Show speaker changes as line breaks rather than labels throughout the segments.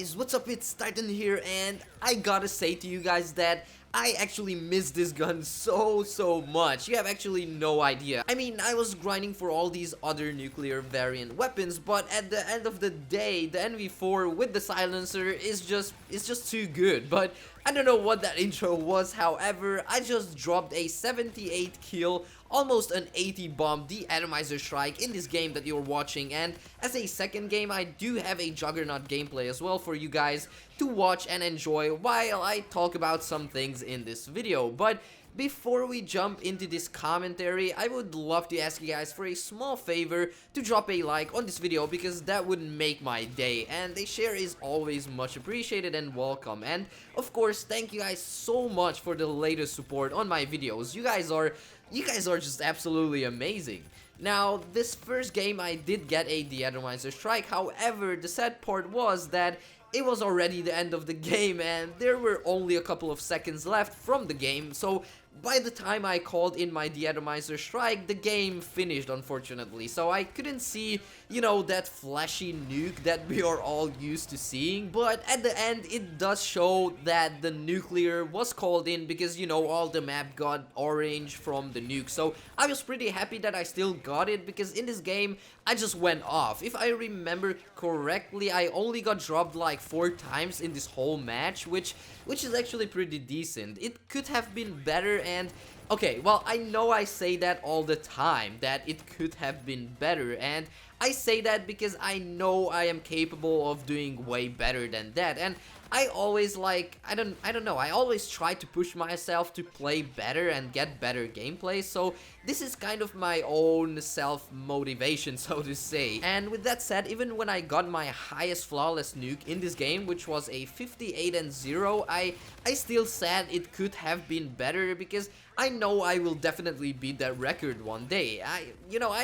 guys, what's up? It's Titan here, and I gotta say to you guys that I actually miss this gun so much. You have actually no idea. I mean, I was grinding for all these other nuclear variant weapons, but at the end of the day, the NV4 with the silencer is just too good. But I don't know what that intro was. However, I just dropped a 78 kill, almost an 80 bomb DE-ATOMIZER strike in this game that you're watching, and as a second game I do have a Juggernaut gameplay as well for you guys to watch and enjoy while I talk about some things in this video. But before we jump into this commentary, I would love to ask you guys for a small favor to drop a like on this video, because that would make my day, and a share is always much appreciated and welcome. And of course, thank you guys so much for the latest support on my videos. You guys are just absolutely amazing. Now, this first game I did get a DE-ATOMIZER strike. However, the sad part was that it was already the end of the game and there were only a couple of seconds left from the game, so by the time I called in my DE-ATOMIZER strike, the game finished, unfortunately. So I couldn't see, that flashy nuke that we are all used to seeing. But at the end, it does show that the nuclear was called in because, all the map got orange from the nuke. So I was pretty happy that I still got it, because in this game, I just went off. If I remember correctly, I only got dropped like 4 times in this whole match, which is actually pretty decent. It could have been better. And okay, well, I know I say that all the time, that it could have been better, and I say that because I know I am capable of doing way better than that. And I always I don't know, I always try to push myself to play better and get better gameplay, so this is kind of my own self-motivation, so to say. And with that said, even when I got my highest flawless nuke in this game, which was a 58-0, I still said it could have been better, because I know I will definitely beat that record one day. I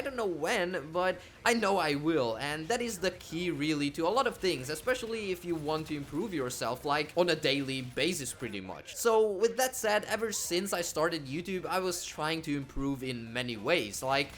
don't know when, but I know I will, and that is the key really to a lot of things, especially if you want to improve yourself, like on a daily basis pretty much. So with that said, ever since I started YouTube, I was trying to improve in many ways, like,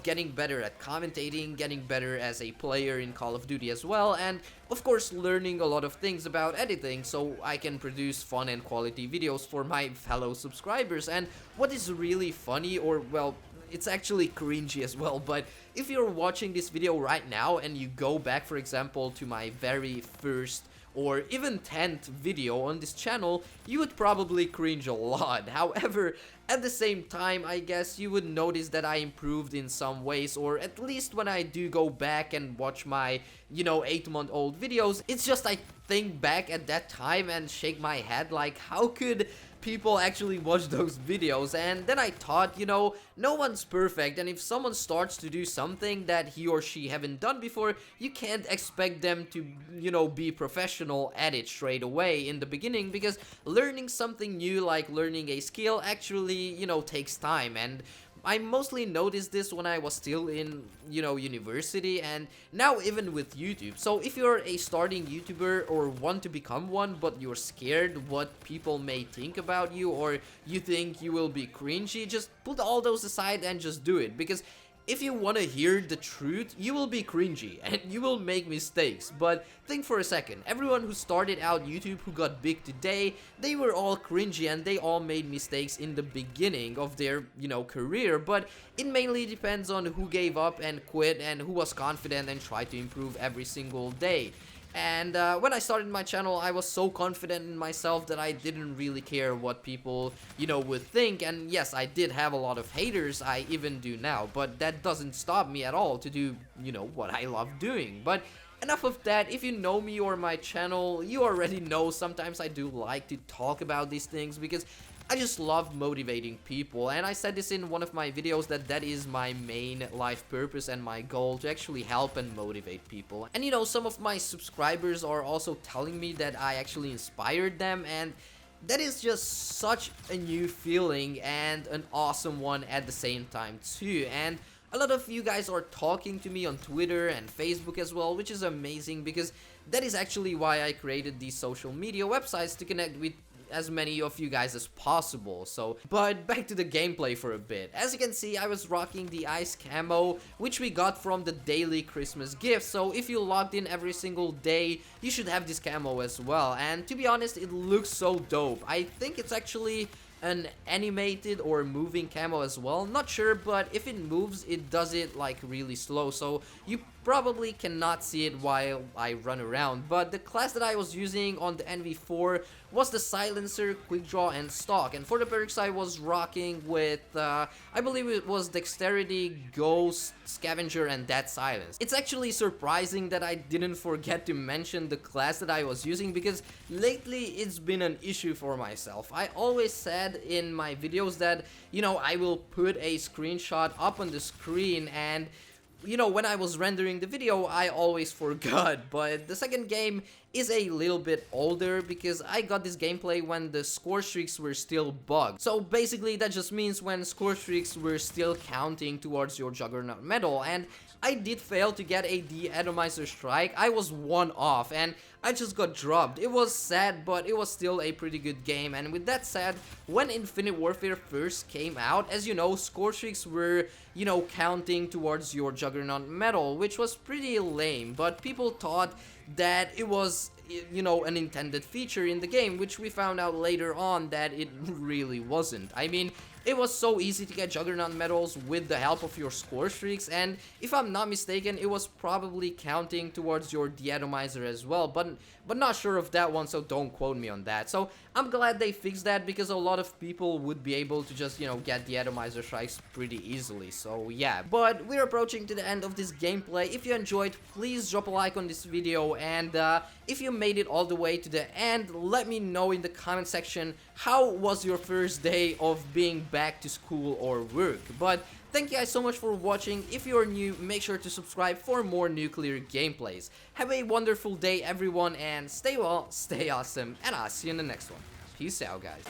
getting better at commentating, getting better as a player in Call of Duty as well, and of course learning a lot of things about editing so I can produce fun and quality videos for my fellow subscribers. And what is really funny, or well, it's actually cringy as well, but if you're watching this video right now and you go back, for example, to my very first or even 10th video on this channel, you would probably cringe a lot. However, at the same time, I guess you would notice that I improved in some ways, or at least when I do go back and watch my, 8-month-old videos, it's just I think back at that time and shake my head like, how could people actually watch those videos? And then I thought, no one's perfect, and if someone starts to do something that he or she haven't done before, you can't expect them to, be professional at it straight away in the beginning, because learning something new, like learning a skill, actually, takes time. And I mostly noticed this when I was still in, university, and now even with YouTube. So if you're a starting YouTuber or want to become one, but you're scared what people may think about you, or you think you will be cringy, just put all those aside and just do it. Because if you want to hear the truth, you will be cringy and you will make mistakes. But think for a second, everyone who started out YouTube, who got big today, they were all cringy and they all made mistakes in the beginning of their, career. But it mainly depends on who gave up and quit, and who was confident and tried to improve every single day. And when I started my channel, I was so confident in myself that I didn't really care what people, would think. And yes, I did have a lot of haters, I even do now, but that doesn't stop me at all to do, what I love doing. But enough of that. If you know me or my channel, you already know sometimes I do like to talk about these things, because I just love motivating people, and I said this in one of my videos that is my main life purpose and my goal, to actually help and motivate people. And some of my subscribers are also telling me that I actually inspired them, and that is just such a new feeling and an awesome one at the same time too. And a lot of you guys are talking to me on Twitter and Facebook as well, which is amazing, because that is actually why I created these social media websites, to connect with as many of you guys as possible. So, but back to the gameplay for a bit. As you can see, I was rocking the ice camo, which we got from the daily Christmas gift. So if you logged in every single day, you should have this camo as well. And to be honest, it looks so dope. I think it's actually an animated or moving camo as well, not sure, but if it moves, it does it like really slow, so you probably cannot see it while I run around. But the class that I was using on the NV4 was the Silencer, Quick Draw, and Stalk, and for the perks I was rocking with, I believe it was Dexterity, Ghost, Scavenger, and Dead Silence. It's actually surprising that I didn't forget to mention the class that I was using, because lately it's been an issue for myself. I always said in my videos that, you know, I will put a screenshot up on the screen, and you know, when I was rendering the video, I always forgot. But the second game is a little bit older because I got this gameplay when the score streaks were still bugged. So basically that just means when score streaks were still counting towards your Juggernaut medal, and I did fail to get a DE-ATOMIZER strike. I was one off and I just got dropped. It was sad, but it was still a pretty good game. And with that said, when Infinite Warfare first came out, as you know, score streaks were, you know, counting towards your Juggernaut medal, which was pretty lame, but people thought that it was, you know, an intended feature in the game, which we found out later on that it really wasn't. I mean, it was so easy to get Juggernaut medals with the help of your score streaks, and if I'm not mistaken, it was probably counting towards your DE-ATOMIZER as well, but not sure of that one, so don't quote me on that. So I'm glad they fixed that, because a lot of people would be able to just, you know, get DE-ATOMIZER strikes pretty easily. So yeah, but we're approaching to the end of this gameplay. If you enjoyed, please drop a like on this video, and if you made it all the way to the end, let me know in the comment section how was your first day of being back to school or work. But thank you guys so much for watching. If you're new, make sure to subscribe for more nuclear gameplays. Have a wonderful day everyone, and stay well, stay awesome, and I'll see you in the next one. Peace out, guys.